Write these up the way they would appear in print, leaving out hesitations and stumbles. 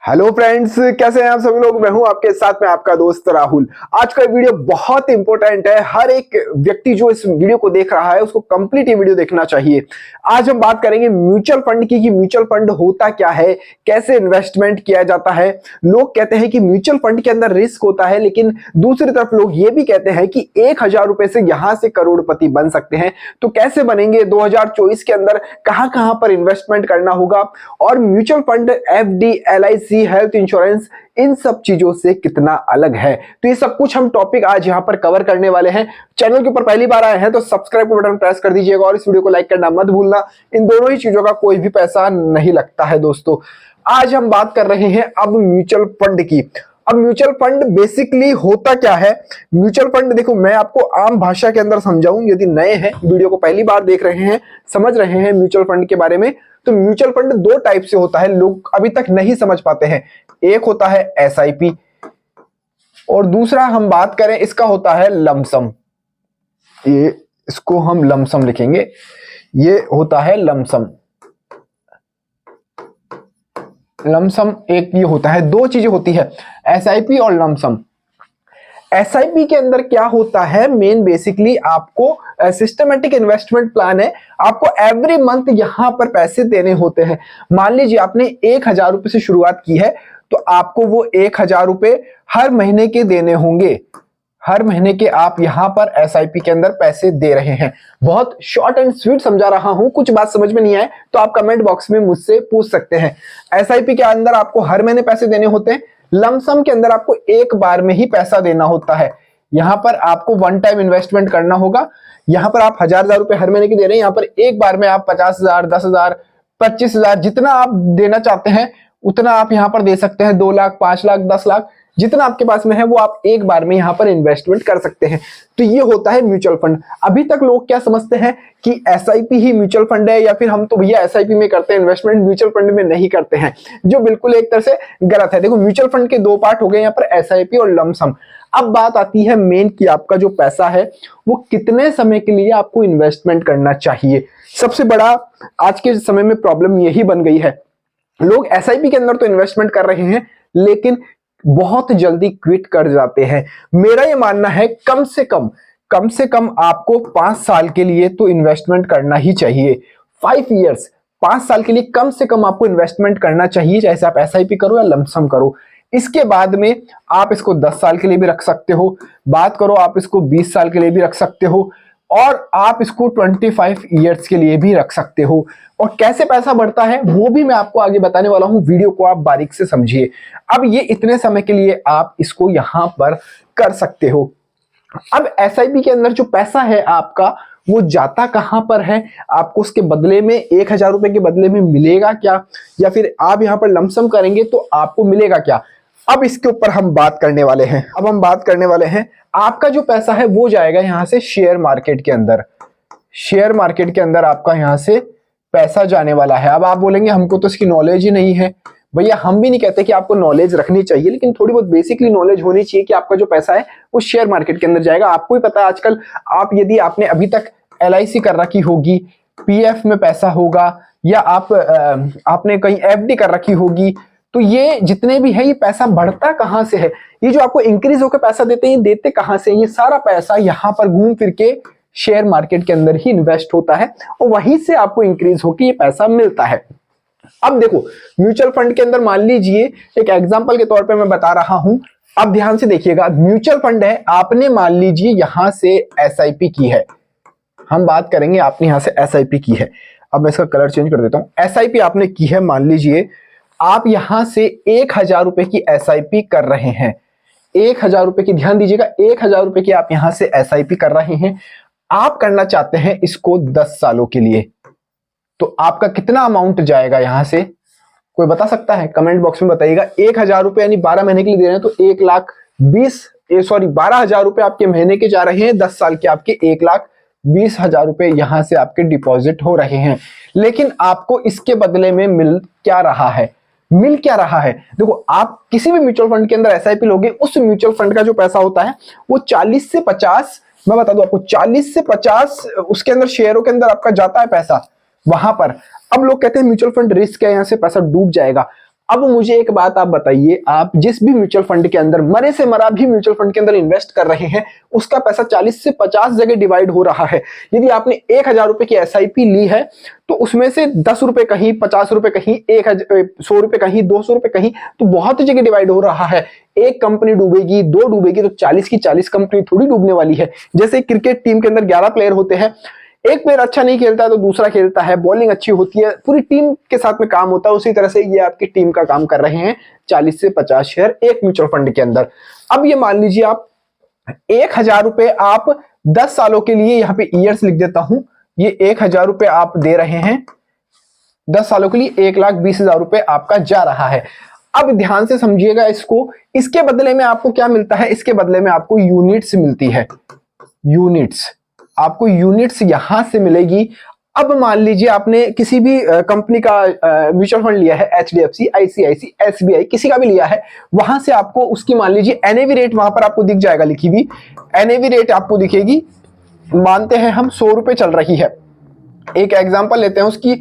Hello friends, कैसे हैं आप सभी लोग। मैं हूं आपके साथ में आपका दोस्त राहुल। आज का वीडियो बहुत इंपॉर्टेंट है। हर एक व्यक्ति जो इस वीडियो को देख रहा है उसको कंप्लीट ये वीडियो देखना चाहिए। आज हम बात करेंगे म्यूचुअल फंड की कि म्यूचुअल फंड होता क्या है, कैसे इन्वेस्टमेंट किया जाता है। लोग कहते हैं कि म्यूचुअल फंड के अंदर रिस्क होता है, लेकिन दूसरी तरफ लोग ये भी कहते हैं कि 1,000 रुपए से यहां से करोड़पति बन सकते हैं। तो कैसे बनेंगे, 2024 के अंदर कहां कहां पर इन्वेस्टमेंट करना होगा, और mutual fund, FD, LIC, health insurance, इन सब चीजों से कितना अलग है। तो ये सब कुछ हम टॉपिक आज यहां पर कवर करने वाले हैं। चैनल के ऊपर पहली बार आए हैं तो सब्सक्राइब का बटन प्रेस कर दीजिएगा और इस वीडियो को लाइक करना मत भूलना। इन दोनों ही चीजों का कोई भी पैसा नहीं लगता है दोस्तों। आज हम बात कर रहे हैं अब म्यूचुअल फंड की। अब म्यूचुअल फंड बेसिकली होता क्या है। म्यूचुअल फंड देखो, मैं आपको आम भाषा के अंदर समझाऊं, यदि नए हैं, वीडियो को पहली बार देख रहे हैं, समझ रहे हैं म्यूचुअल फंड के बारे में, तो म्यूचुअल फंड दो टाइप से होता है, लोग अभी तक नहीं समझ पाते हैं। एक होता है SIP और दूसरा हम बात करें इसका होता है लमसम। ये इसको हम लमसम लिखेंगे, ये होता है लमसम। लमसम एक ये होता है, दो चीजें होती है, SIP और लमसम। SIP के अंदर क्या होता है, मेन बेसिकली आपको सिस्टमेटिक इन्वेस्टमेंट प्लान है। आपको एवरी मंथ यहां पर पैसे देने होते हैं। मान लीजिए आपने 1,000 रुपए से शुरुआत की है, तो आपको वो 1,000 रुपए हर महीने के देने होंगे। हर महीने के आप यहां पर SIP के अंदर पैसे दे रहे हैं। बहुत शॉर्ट एंड स्वीट समझा रहा हूं, कुछ बात समझ में नहीं आए तो आप कमेंट बॉक्स में मुझसे पूछ सकते हैं। SIP के अंदर आपको हर महीने पैसे देने होते हैं। लमसम के अंदर आपको एक बार में ही पैसा देना होता है। यहां पर आपको वन टाइम इन्वेस्टमेंट करना होगा। यहां पर आप 1,000 रुपए हर महीने के दे रहे हैं, यहां पर एक बार में आप 50,000, 10,000, 25,000 जितना आप देना चाहते हैं उतना आप यहां पर दे सकते हैं। 2 लाख, 5 लाख, 10 लाख, जितना आपके पास में है वो आप एक बार में यहां पर इन्वेस्टमेंट कर सकते हैं। तो ये होता है म्यूचुअल फंड। अभी तक लोग क्या समझते हैं कि SIP ही म्यूचुअल फंड है, या फिर हम तो भैया SIP में करते हैं इन्वेस्टमेंट, म्यूचुअल फंड में नहीं करते हैं, जो बिल्कुल एक तरह से गलत है। देखो, म्यूचुअल फंड के दो पार्ट हो गए यहाँ पर, SIP और लमसम। अब बात आती है मेन की आपका जो पैसा है वो कितने समय के लिए आपको इन्वेस्टमेंट करना चाहिए। सबसे बड़ा आज के समय में प्रॉब्लम यही बन गई है, लोग SIP के अंदर तो इन्वेस्टमेंट कर रहे हैं लेकिन बहुत जल्दी क्विट कर जाते हैं। मेरा ये मानना है कम से कम आपको 5 साल के लिए तो इन्वेस्टमेंट करना ही चाहिए। 5 इयर्स, 5 साल के लिए कम से कम आपको इन्वेस्टमेंट करना चाहिए, चाहे आप SIP करो या लमसम करो। इसके बाद में आप इसको 10 साल के लिए भी रख सकते हो, बात करो आप इसको 20 साल के लिए भी रख सकते हो, और आप इसको 25 इयर्स के लिए भी रख सकते हो। और कैसे पैसा बढ़ता है वो भी मैं आपको आगे बताने वाला हूं, वीडियो को आप बारीक से समझिए। अब ये इतने समय के लिए आप इसको यहां पर कर सकते हो। अब SIP के अंदर जो पैसा है आपका वो जाता कहां पर है, आपको उसके बदले में 1,000 रुपए के बदले में मिलेगा क्या, या फिर आप यहां पर लमसम करेंगे तो आपको मिलेगा क्या। अब इसके ऊपर हम बात करने वाले हैं। अब हम बात करने वाले हैं, आपका जो पैसा है वो जाएगा यहां से शेयर मार्केट के अंदर। शेयर मार्केट के अंदर आपका यहां से पैसा जाने वाला है। अब आप बोलेंगे हमको तो इसकी नॉलेज ही नहीं है। भैया, हम भी नहीं कहते कि आपको नॉलेज रखनी चाहिए, लेकिन थोड़ी बहुत बेसिकली नॉलेज होनी चाहिए कि आपका जो पैसा है वो शेयर मार्केट के अंदर जाएगा। आपको ही पता है आजकल, आप यदि आपने अभी तक LIC कर रखी होगी, PF में पैसा होगा, या आपने कहीं FD कर रखी होगी, तो ये जितने भी है ये पैसा बढ़ता कहां से है, ये जो आपको इंक्रीज होकर पैसा देते हैं देते कहां से, ये सारा पैसा यहां पर घूम फिर के शेयर मार्केट के अंदर ही इन्वेस्ट होता है और वहीं से आपको इंक्रीज होकर ये पैसा मिलता है। अब देखो, म्यूचुअल फंड के अंदर मान लीजिए, एक एग्जांपल के तौर पे मैं बता रहा हूं, अब ध्यान से देखिएगा। म्यूचुअल फंड है, आपने मान लीजिए यहां से SIP की है, हम बात करेंगे आपने यहां से SIP की है। अब मैं इसका कलर चेंज कर देता हूं। SIP आपने की है, मान लीजिए आप यहां से 1,000 रुपए की SIP कर रहे हैं। 1,000 रुपए की, ध्यान दीजिएगा, 1,000 रुपए की आप यहां से SIP कर रहे हैं। आप करना चाहते हैं इसको 10 सालों के लिए, तो आपका कितना अमाउंट जाएगा यहां से, कोई बता सकता है? कमेंट बॉक्स में बताइएगा। 1,000 रुपए यानी 12 महीने के लिए दे रहे हैं तो 12,000 रुपए आपके महीने के जा रहे हैं। 10 साल के आपके 1,20,000 रुपए यहां से आपके डिपॉजिट हो रहे हैं। लेकिन आपको इसके बदले में मिल क्या रहा है? देखो, आप किसी भी म्यूचुअल फंड के अंदर SIP लोगे, उस म्यूचुअल फंड का जो पैसा होता है वो 40 से 50, मैं बता दूं आपको, 40 से 50 उसके अंदर शेयरों के अंदर आपका जाता है पैसा वहां पर। अब लोग कहते हैं म्यूचुअल फंड रिस्क है, यहां से पैसा डूब जाएगा। अब मुझे एक बात आप बताइए, आप जिस भी म्यूचुअल फंड के अंदर, मरे से मरा भी म्यूचुअल फंड के अंदर इन्वेस्ट कर रहे हैं, उसका पैसा 40 से 50 जगह डिवाइड हो रहा है। यदि आपने 1000 रुपए की एसआईपी ली है तो उसमें से 10 रुपए कहीं, 50 रुपए कहीं, 100 रुपए कहीं, 200 रुपए कहीं, तो बहुत जगह डिवाइड हो रहा है। एक कंपनी डूबेगी, दो डूबेगी, तो 40 की 40 कंपनी थोड़ी डूबने वाली है। जैसे क्रिकेट टीम के अंदर 11 प्लेयर होते हैं, एक प्लेयर अच्छा नहीं खेलता है तो दूसरा खेलता है, बॉलिंग अच्छी होती है, पूरी टीम के साथ में काम होता है। उसी तरह से ये आपकी टीम का काम कर रहे हैं 40 से 50 शेयर एक म्यूचुअल फंड के अंदर। अब ये मान लीजिए आप 1000 रुपए आप 10 सालों के लिए, यहां पे ईयर्स लिख देता हूं, ये 1000 रुपए आप दे रहे हैं 10 सालों के लिए, 1,20,000 रुपए आपका जा रहा है। अब ध्यान से समझिएगा इसको, इसके बदले में आपको क्या मिलता है? इसके बदले में आपको यूनिट्स मिलती है, यूनिट्स, आपको यूनिट्स यहां से मिलेगी। अब मान लीजिए आपने किसी भी कंपनी का म्यूचुअल फंड लिया है, एचडीएफसी, आईसीआईसी, एसबीआई, किसी का भी लिया है, वहां से आपको उसकी मान लीजिए एनएवी रेट वहां पर आपको दिख जाएगा, लिखी हुई एनएवी रेट आपको दिखेगी। मानते हैं हम 100 रुपए चल रही है, एक एग्जांपल लेते हैं, उसकी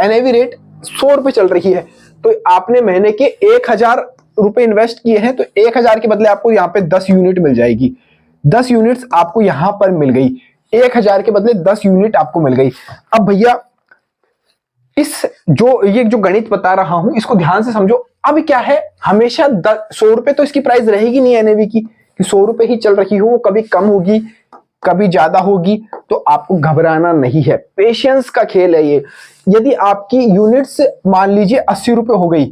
एनएवी रेट 100 रुपए चल रही है, तो आपने महीने के 1000 रुपए इन्वेस्ट किए हैं, तो 1000 के बदले आपको यहाँ पे 10 यूनिट मिल जाएगी। 10 यूनिट्स आपको यहां पर मिल गई, 1000 के बदले 10 यूनिट आपको मिल गई। अब भैया ये जो गणित बता रहा हूं इसको ध्यान से समझो। अब क्या है, हमेशा 100 रुपए तो इसकी प्राइस रहेगी नहीं एनएवी की, कि 100 रुपए ही चल रही हो, वो कभी कम होगी कभी ज्यादा होगी, तो आपको घबराना नहीं है, पेशेंस का खेल है ये। यदि आपकी यूनिट्स मान लीजिए 80 रुपए हो गई,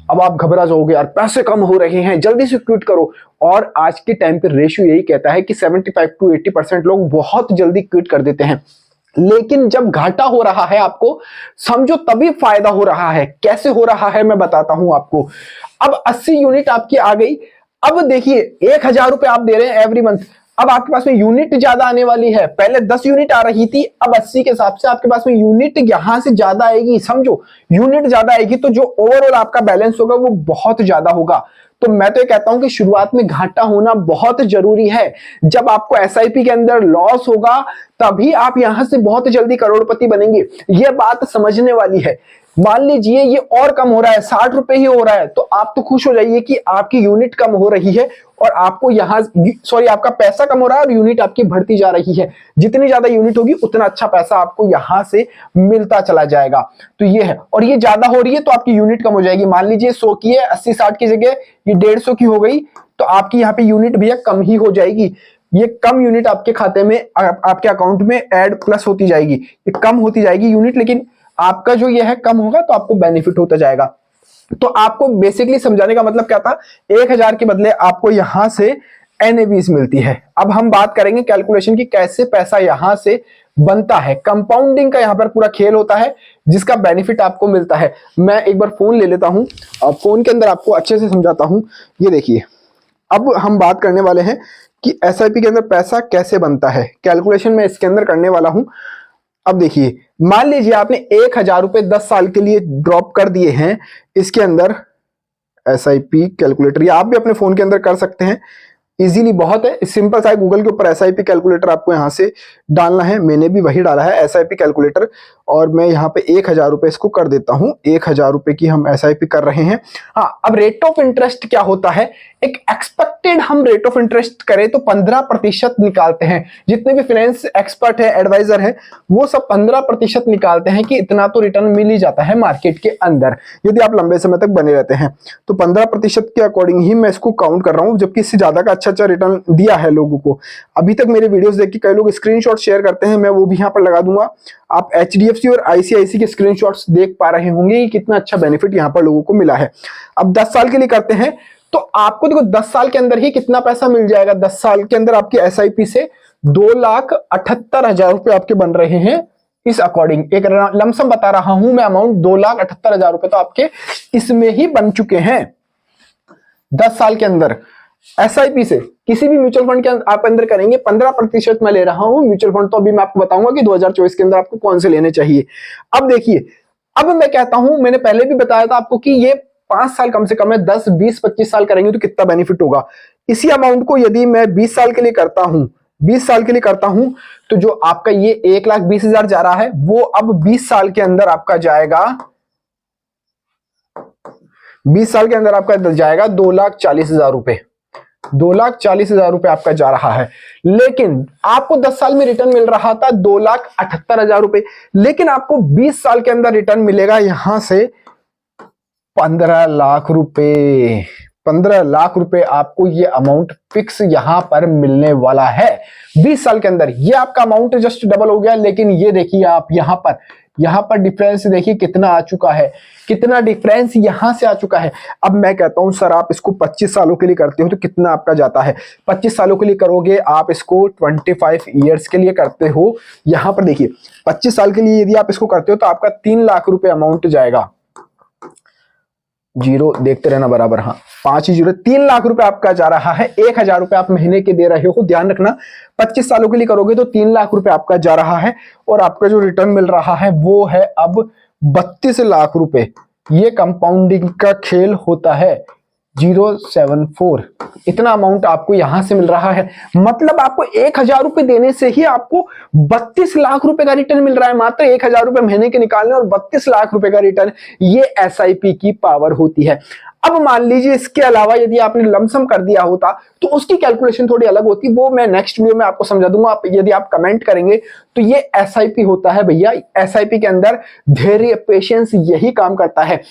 अब आप घबरा जाओगे, यार पैसे कम हो रहे हैं, जल्दी से क्विट करो। और आज के टाइम पे रेशियो यही कहता है कि 75 to 80% लोग बहुत जल्दी क्विट कर देते हैं। लेकिन जब घाटा हो रहा है आपको, समझो तभी फायदा हो रहा है। कैसे हो रहा है मैं बताता हूं आपको। अब 80 यूनिट आपकी आ गई। अब देखिए 1000 रुपए आप दे रहे हैं एवरी मंथ, अब आपके पास में यूनिट ज्यादा आने वाली है। पहले 10 यूनिट आ रही थी, अब 80 के हिसाब से आपके पास में यूनिट यहां से ज्यादा आएगी। समझो यूनिट ज्यादा आएगी तो जो ओवरऑल आपका बैलेंस होगा वो बहुत ज्यादा होगा। तो मैं तो ये कहता हूं कि शुरुआत में घाटा होना बहुत जरूरी है। जब आपको एसआईपी के अंदर लॉस होगा तभी आप यहां से बहुत जल्दी करोड़पति बनेंगे। ये बात समझने वाली है। मान लीजिए ये और कम हो रहा है, 60 रुपए ही हो रहा है, तो आप तो खुश हो जाइए कि आपकी यूनिट कम हो रही है और आपको यहां आपका पैसा कम हो रहा है और यूनिट आपकी बढ़ती जा रही है। जितनी ज्यादा यूनिट होगी उतना अच्छा पैसा आपको यहां से मिलता चला जाएगा। तो ये है, और ये ज्यादा हो रही है तो आपकी यूनिट कम हो जाएगी। मान लीजिए 100 की है, 80-60 की जगह ये 150 की हो गई, तो आपकी यहाँ पे यूनिट भैया कम ही हो जाएगी। ये कम यूनिट आपके खाते में, आपके अकाउंट में ऐड प्लस होती जाएगी, ये कम होती जाएगी यूनिट, लेकिन आपका जो ये है कम होगा तो आपको बेनिफिट होता जाएगा। तो आपको बेसिकली समझाने का मतलब क्या था, 1000 के बदले आपको यहां से एनएवीज मिलती है। अब हम बात करेंगे कैलकुलेशन की, कैसे पैसा यहां से बनता है। कंपाउंडिंग का यहां पर पूरा खेल होता है जिसका बेनिफिट आपको मिलता है। मैं एक बार फोन ले लेता हूं और फोन के अंदर आपको अच्छे से समझाता हूं। ये देखिए, अब हम बात करने वाले हैं कि एसआईपी के अंदर पैसा कैसे बनता है। कैलकुलेशन मैं इसके अंदर करने वाला हूं। अब देखिए, मान लीजिए आपने 1000 रुपए 10 साल के लिए ड्रॉप कर दिए हैं इसके अंदर। एसआईपी कैलकुलेटर या आप भी अपने फोन के अंदर कर सकते हैं, इजीली बहुत है, सिंपल सा है। गूगल के ऊपर एसआईपी कैलकुलेटर आपको यहां से डालना है। मैंने भी वही डाला है एसआईपी कैलकुलेटर, और मैं यहाँ पे 1000 रुपए इसको कर देता हूं। 1000 रुपए की हम एसआईपी कर रहे हैं। हाँ, अब रेट ऑफ इंटरेस्ट क्या होता है, एक एक्सपेक्टेड हम रेट ऑफ इंटरेस्ट करें तो 15% निकालते हैं। जितने भी फाइनेंस एक्सपर्ट है, एडवाइजर है, वो सब 15% निकालते हैं कि इतना तो रिटर्न मिल ही जाता है मार्केट के अंदर यदि आप लंबे समय तक बने रहते हैं। तो 15% के अकॉर्डिंग ही मैं इसको काउंट कर रहा हूं, जबकि इससे ज्यादा का अच्छा रिटर्न दिया है लोगों को। अभी तक मेरे वीडियोस देख के कई लोग स्क्रीनशॉट शेयर करते हैं, मैं वो भी यहाँ पर लगा दूंगा। आप एचडीएफसी और आईसीआईसी के स्क्रीनशॉट्स देख पा रहे होंगे कि कितना अच्छा बेनिफिट यहाँ पर लोगों को मिला है। अब 10 साल के लिए करते हैं तो आपको देखो 10 साल के अंदर ही कितना पैसा मिल जाएगा। 10 साल के अंदर आपकी एसआईपी से 2,78,000 रुपए आपके बन रहे हैं। इस अकॉर्डिंग एक लमसम बता रहा हूं मैं अमाउंट, 2,78,000 रुपए तो आपके इसमें ही बन चुके हैं 10 साल के अंदर। एसआईपी से किसी भी म्यूचुअल फंड के आप अंदर करेंगे, 15% मैं ले रहा हूं म्यूचुअल फंड, तो अभी मैं आपको बताऊंगा कि 2024 के अंदर आपको कौन से लेने चाहिए। अब देखिए, अब मैं कहता हूं, मैंने पहले भी बताया था आपको कि ये 5 साल कम से कम है, 10, 20, 25 साल करेंगे तो कितना बेनिफिट होगा। इसी अमाउंट को यदि मैं 20 साल के लिए करता हूं, 20 साल के लिए करता हूं, तो जो आपका ये 1,20,000 जा रहा है वो अब 20 साल के अंदर आपका जाएगा 20 साल के अंदर आपका जाएगा 2,40,000 रुपए, 2,40,000 रुपए आपका जा रहा है। लेकिन आपको 10 साल में रिटर्न मिल रहा था 2,78,000 रुपए, लेकिन आपको 20 साल के अंदर रिटर्न मिलेगा यहां से 15 लाख रुपए। 15 लाख रुपए आपको ये अमाउंट फिक्स यहां पर मिलने वाला है 20 साल के अंदर। ये आपका अमाउंट जस्ट डबल हो गया, लेकिन ये देखिए आप यहां पर डिफरेंस देखिए कितना आ चुका है, कितना डिफरेंस यहां से आ चुका है। अब मैं कहता हूं सर आप इसको 25 सालों के लिए करते हो तो कितना आपका जाता है? 25 सालों के लिए करोगे आप इसको 25 ईयर्स के लिए करते हो। यहां पर देखिए 25 साल के लिए यदि आप इसको करते हो तो आपका 3 लाख रुपए अमाउंट जाएगा। जीरो देखते रहना बराबर, हाँ 5 ही जीरो, 3 लाख रुपए आपका जा रहा है। 1,000 रुपए आप महीने के दे रहे हो, ध्यान रखना 25 सालों के लिए करोगे तो 3 लाख रुपए आपका जा रहा है, और आपका जो रिटर्न मिल रहा है वो है अब 32 लाख रुपए। ये कंपाउंडिंग का खेल होता है, 074 इतना अमाउंट आपको यहां से मिल रहा है। मतलब आपको 1,000 रुपए देने से ही आपको 32 लाख रुपए का रिटर्न मिल रहा है। मात्र 1,000 रुपए महीने के निकालने और 32 लाख रुपए का रिटर्न, ये एसआईपी की पावर होती है। अब मान लीजिए इसके अलावा यदि आपने लमसम कर दिया होता तो उसकी कैलकुलेशन थोड़ी अलग होती, वो मैं नेक्स्ट वीडियो में आपको समझा दूंगा। आप यदि आप कमेंट करेंगे तो ये एसआईपी होता है भैया। एसआईपी के अंदर धैर्य, पेशेंस यही काम करता है।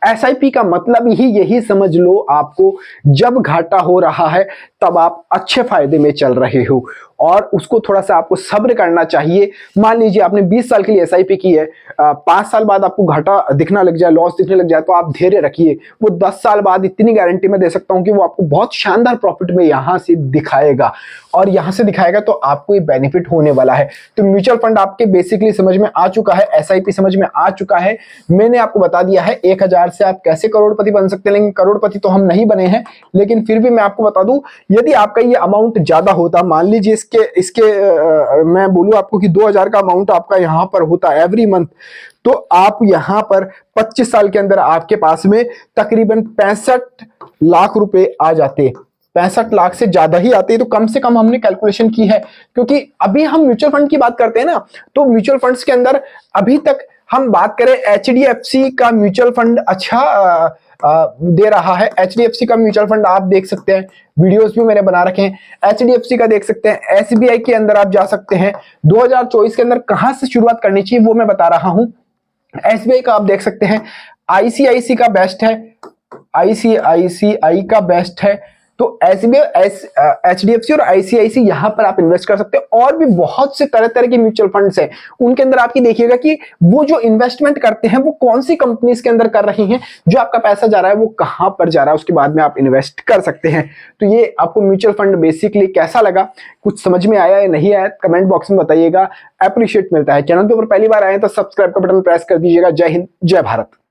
एसआईपी का मतलब ही यही समझ लो आपको, जब घाटा हो रहा है तब आप अच्छे फायदे में चल रहे हो, और उसको थोड़ा सा आपको सब्र करना चाहिए। मान लीजिए आपने 20 साल के लिए एसआईपी की है, 5 साल बाद आपको घाटा दिखना लग जाए, लॉस दिखने लग जाए, तो आप धैर्य रखिए। वो 10 साल बाद इतनी गारंटी मैं दे सकता हूं कि वो आपको बहुत शानदार प्रॉफिट में यहां से दिखाएगा, और यहां से दिखाएगा तो आपको ये बेनिफिट होने वाला है। तो म्यूचुअल फंड आपके बेसिकली समझ में आ चुका है, एसआईपी समझ में आ चुका है। मैंने आपको बता दिया है 1,000 से आप कैसे करोड़पति बन सकते हैं, लेकिन करोड़पति तो हम नहीं बने हैं, लेकिन फिर भी मैं आपको बता दूं यदि आपका ये अमाउंट ज्यादा होता, मान लीजिए इसके मैं बोलूं आपको कि 2,000 का अमाउंट आपका यहां पर होता एवरी मंथ, तो आप यहां पर 25 साल के अंदर आपके पास में तकरीबन 65 लाख रुपए आ जाते। 65 लाख से ज्यादा ही आते, तो कम से कम हमने कैलकुलेशन की है। क्योंकि अभी हम म्यूचुअल फंड की बात करते हैं ना, तो म्यूचुअल फंड्स के अंदर अभी तक हम बात करें एचडीएफसी का म्यूचुअल फंड अच्छा दे रहा है। एचडीएफसी का म्यूचुअल फंड आप देख सकते हैं, वीडियोस भी मैंने बना रखे हैं, एचडीएफसी का देख सकते हैं। एसबीआई के अंदर आप जा सकते हैं। 2024 के अंदर कहां से शुरुआत करनी चाहिए वो मैं बता रहा हूं। एसबीआई का आप देख सकते हैं, आईसीआईसी का बेस्ट है, आईसीआईसीआई का बेस्ट है। तो एसबीआई, एचडीएफसी और आईसीआईसी यहां पर आप इन्वेस्ट कर सकते हैं। और भी बहुत से तरह तरह के म्यूचुअल फंड्स हैं, उनके अंदर आपकी देखिएगा कि वो जो इन्वेस्टमेंट करते हैं वो कौन सी कंपनीज के अंदर कर रही हैं, जो आपका पैसा जा रहा है वो कहां पर जा रहा है, उसके बाद में आप इन्वेस्ट कर सकते हैं। तो ये आपको म्यूचुअल फंड बेसिकली कैसा लगा, कुछ समझ में आया या नहीं आया, कमेंट बॉक्स में बताइएगा, अप्रिशिएट मिलता है। चैनल पे ऊपर पहली बार आए तो सब्सक्राइब का बटन प्रेस कर दीजिएगा। जय हिंद, जय भारत।